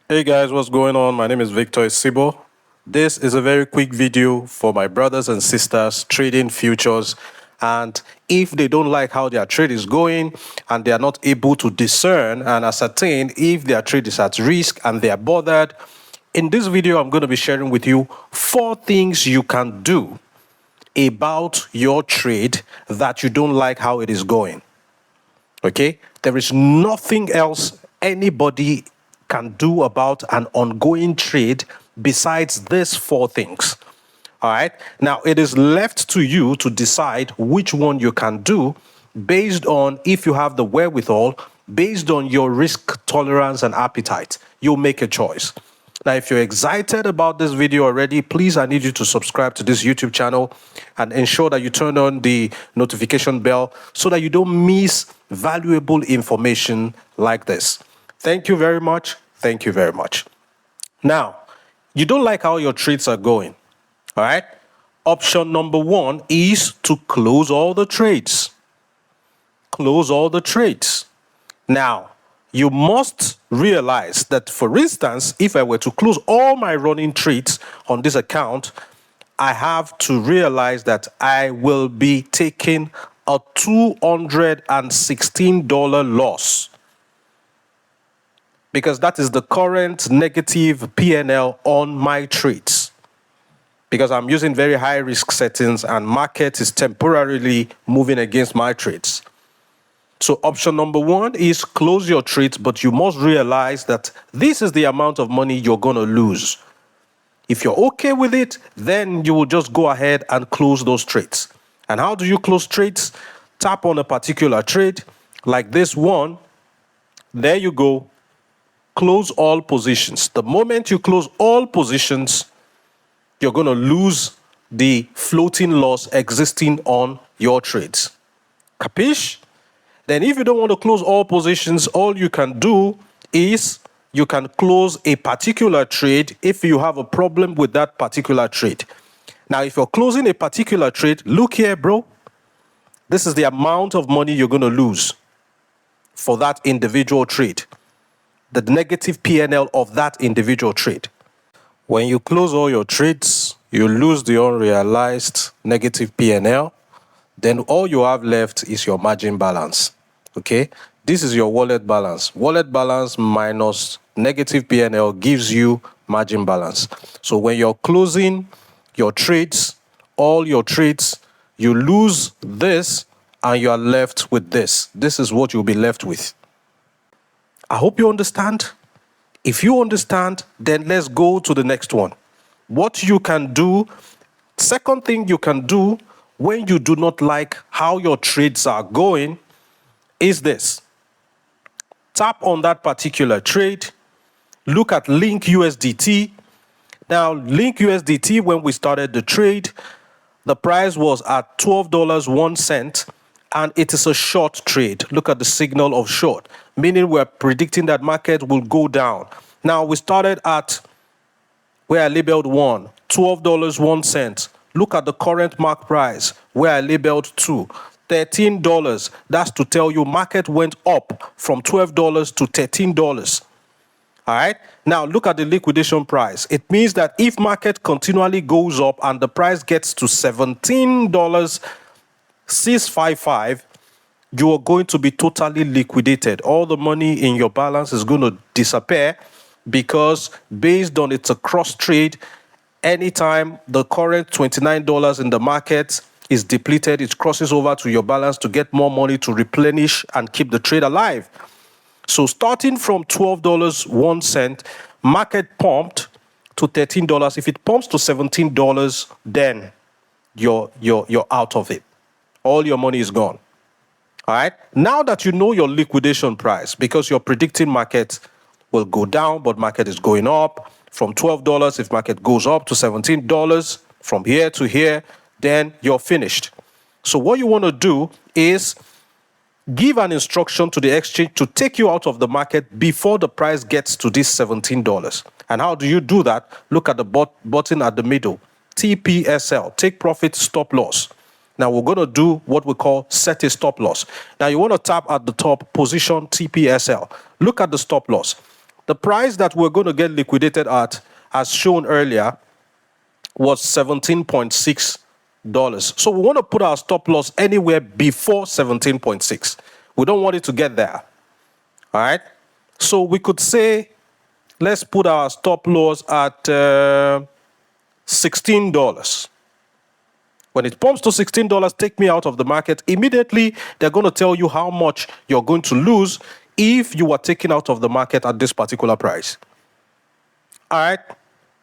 Hey guys, what's going on? My name is Victor Isibo. This is a very quick video for my brothers and sisters trading futures. And if they don't like how their trade is going and they are not able to discern and ascertain if their trade is at risk and they are bothered, in this video, I'm going to be sharing with you 4 things you can do about your trade that you don't like how it is going. Okay? There is nothing else anybody can do about an ongoing trade besides these 4 things. All right? Now, it is left to you to decide which one you can do based on if you have the wherewithal, based on your risk tolerance and appetite. You'll make a choice. Now, if you're excited about this video already, please, I need you to subscribe to this YouTube channel and ensure that you turn on the notification bell so that you don't miss valuable information like this. Thank you very much. Thank you very much. Now, you don't like how your trades are going, all right? Option number 1 is to close all the trades. Close all the trades. Now, you must realize that, for instance, if I were to close all my running trades on this account, I have to realize that I will be taking a $216 loss, because that is the current negative P&L on my trades, because I'm using very high risk settings and market is temporarily moving against my trades. So option number 1 is close your trades, but you must realize that this is the amount of money you're going to lose. If you're okay with it, then you will just go ahead and close those trades. And how do you close trades? Tap on a particular trade like this one. There you go. Close all positions. The moment you close all positions, you're going to lose the floating loss existing on your trades. Capiche? Then if you don't want to close all positions, all you can do is you can close a particular trade if you have a problem with that particular trade. Now, if you're closing a particular trade, look here, bro. This is the amount of money you're going to lose for that individual trade. The negative P&L of that individual trade. When you close all your trades, you lose the unrealized negative P&L. Then all you have left is your margin balance. Okay, this is your wallet balance. Wallet balance minus negative P&L gives you margin balance. So when you're closing your trades, all your trades, you lose this and you are left with this. This is what you'll be left with. I hope you understand. If you understand, then let's go to the next one. What you can do, second thing you can do when you do not like how your trades are going is this. Tap on that particular trade. Look at Link USDT. Now, Link USDT, when we started the trade, the price was at $12.01, and it is a short trade. Look at the signal of short, meaning we're predicting that market will go down. Now, we started at where I labeled 1, $12.01. Look at the current mark price where I labeled 2, $13. That's to tell you market went up from $12 to $13. All right. Now look at the liquidation price. It means that if market continually goes up and the price gets to $17.655, you are going to be totally liquidated. All the money in your balance is going to disappear, because based on it's a cross trade, anytime the current $29 in the market is depleted, it crosses over to your balance to get more money to replenish and keep the trade alive. So starting from $12.01, market pumped to $13. If it pumps to $17, then you're out of it. All your money is gone. All right. Now that you know your liquidation price, because you're predicting market will go down, but market is going up from $12. If market goes up to $17 from here to here, then you're finished. So what you want to do is give an instruction to the exchange to take you out of the market before the price gets to this $17. And how do you do that? Look at the button at the middle, TPSL, take profit stop loss. Now we're going to do what we call set a stop loss. Now you want to tap at the top, position TPSL. Look at the stop loss. the price that we're going to get liquidated at, as shown earlier, was $17.6. So we want to put our stop loss anywhere before 17.6. We don't want it to get there. All right? So we could say, let's put our stop loss at $16. When it pumps to $16, take me out of the market. Immediately, they're going to tell you how much you're going to lose if you are taken out of the market at this particular price. All right?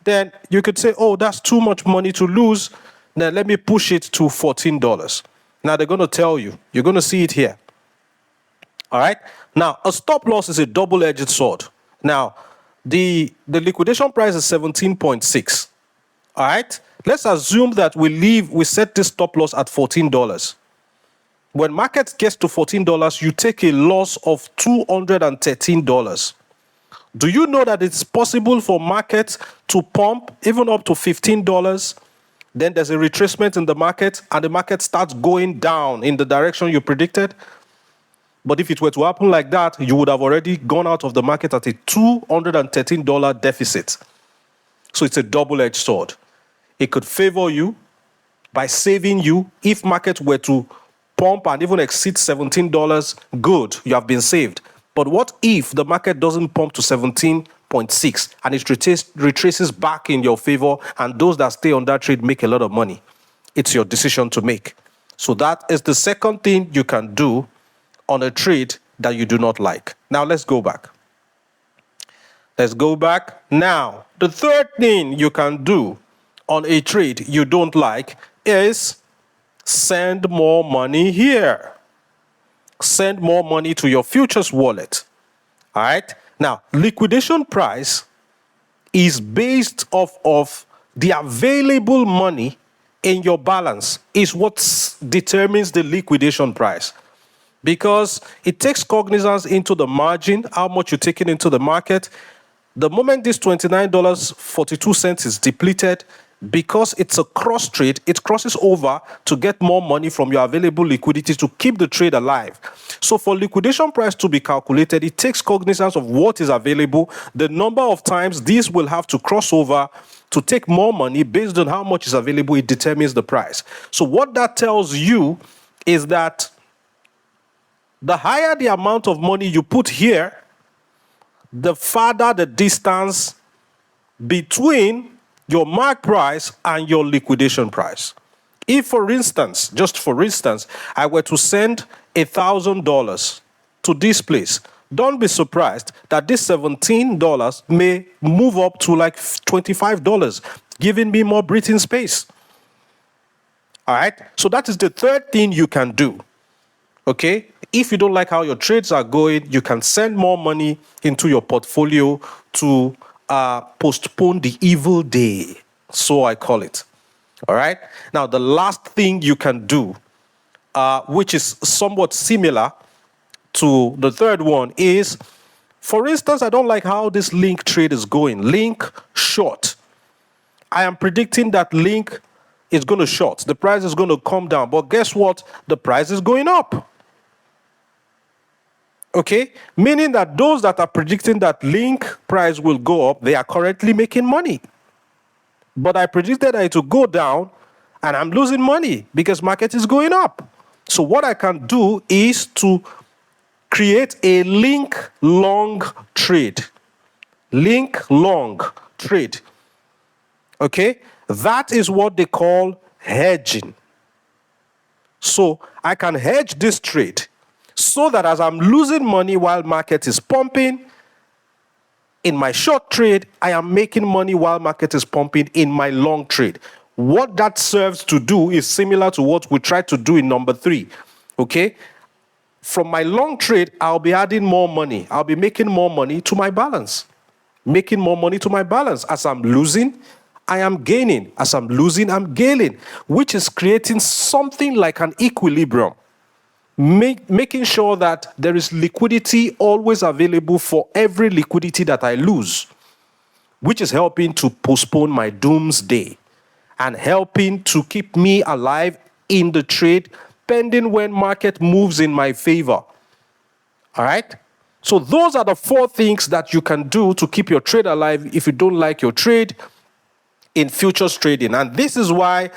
Then you could say, oh, that's too much money to lose. Now let me push it to $14. Now they're going to tell you. You're going to see it here. All right? Now, a stop loss is a double-edged sword. Now, the liquidation price is 17.6. All right? Let's assume that we set this stop loss at $14. When market gets to $14, you take a loss of $213. Do you know that it's possible for markets to pump even up to $15? Then there's a retracement in the market and the market starts going down in the direction you predicted? But if it were to happen like that, you would have already gone out of the market at a $213 deficit. So it's a double-edged sword. It could favor you by saving you. If market were to pump and even exceed $17, good, you have been saved. But what if the market doesn't pump to 17.6 and it retraces back in your favor, and those that stay on that trade make a lot of money? It's your decision to make. So that is the second thing you can do on a trade that you do not like. Now let's go back. Let's go back. Now, the third thing you can do on a trade you don't like is send more money here. Send more money to your futures wallet. All right? Now, liquidation price is based off of the available money in your balance, is what determines the liquidation price. Because it takes cognizance into the margin, how much you're taking into the market. The moment this $29.42 is depleted, because it's a cross trade, it crosses over to get more money from your available liquidity to keep the trade alive. So for liquidation price to be calculated, it takes cognizance of what is available, the number of times these will have to cross over to take more money. Based on how much is available, it determines the price. So what that tells you is that the higher the amount of money you put here, the farther the distance between your mark price and your liquidation price. If, for instance, just for instance, I were to send $1,000 to this place, don't be surprised that this $17 may move up to like $25, giving me more breathing space. All right? So that is the third thing you can do. Okay? If you don't like how your trades are going, you can send more money into your portfolio to postpone the evil day, so I call it. All right? Now, the last thing you can do, which is somewhat similar to the third one, is, for instance, I don't like how this link trade is going. Link short. I am predicting that link is going to short. The price is going to come down. But guess what? The price is going up. Okay? Meaning that those that are predicting that link price will go up, they are currently making money. But I predicted that it will go down, and I'm losing money because market is going up. So what I can do is to create a link long trade. Link long trade. Okay? That is what they call hedging. So I can hedge this trade, so that as I'm losing money while market is pumping, in my short trade, I am making money while market is pumping in my long trade. What that serves to do is similar to what we tried to do in number 3. Okay? From my long trade, I'll be adding more money. I'll be making more money to my balance. Making more money to my balance. As I'm losing, I am gaining. As I'm losing, I'm gaining, which is creating something like an equilibrium. Making sure that there is liquidity always available for every liquidity that I lose, which is helping to postpone my doomsday and helping to keep me alive in the trade pending when market moves in my favor. All right? So those are the 4 things that you can do to keep your trade alive if you don't like your trade in futures trading. And this is why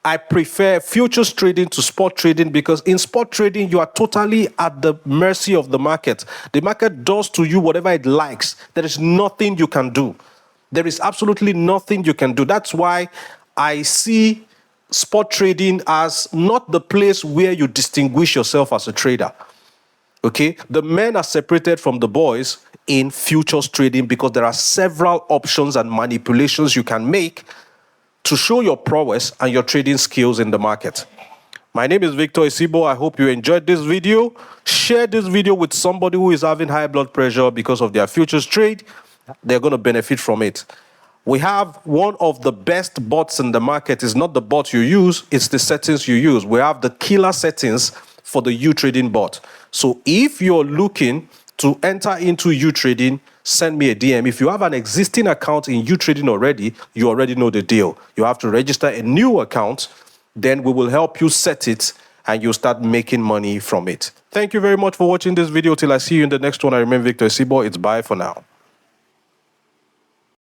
I prefer futures trading to spot trading, because in spot trading, you are totally at the mercy of the market. The market does to you whatever it likes. There is nothing you can do. There is absolutely nothing you can do. That's why I see spot trading as not the place where you distinguish yourself as a trader. Okay? The men are separated from the boys in futures trading because there are several options and manipulations you can make to show your prowess and your trading skills in the market. My name is Victor Isibo. I hope you enjoyed this video. Share this video with somebody who is having high blood pressure because of their futures trade. They're going to benefit from it. We have one of the best bots in the market. It's not the bot you use, it's the settings you use. We have the killer settings for the U-Trading bot. So if you're looking to enter into U-Trading, send me a DM. If you have an existing account in U-Trading already, you already know the deal. You have to register a new account, then we will help you set it and you'll start making money from it. Thank you very much for watching this video. Till I see you in the next one, I remain Victor Isibo. It's bye for now.